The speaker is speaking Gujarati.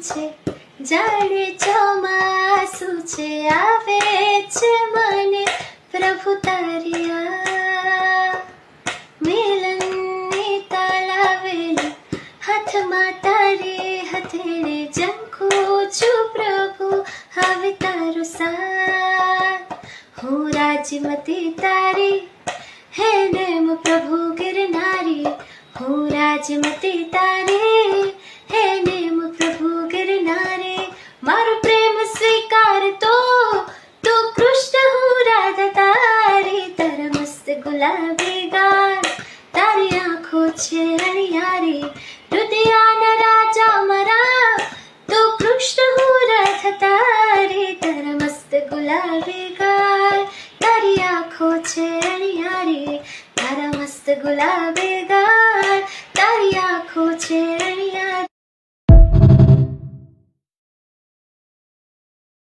છે, જાણે ચોમાસું છે, આવે છે મને પ્રભુ તારી યાદ. મિલનની તાલાવેલી હાથમાં તારી હથેળે ઝંખું છું પ્રભુ, હવે તારો સાથ. હું રાજમતી તારી હે નેમ પ્રભુ ગિરનારી, હું રાજમતી તારી હે નેમ પ્રભુ ગિરનારી. મારો પ્રેમ સ્વીકાર તો તું કૃષ્ણ હું રાધા તારી, તારા મસ્ત ગુલાબી ગાલ, તારી આંખો છે અણિયારી, હૃદયના રાજા મારા તું કૃષ્ણ હું રાધા તારી, તારા મસ્ત ગુલાબી ગાલ, તારી આંખો છે અણિયારી, તારા મસ્ત ગુલાબી ગાલ.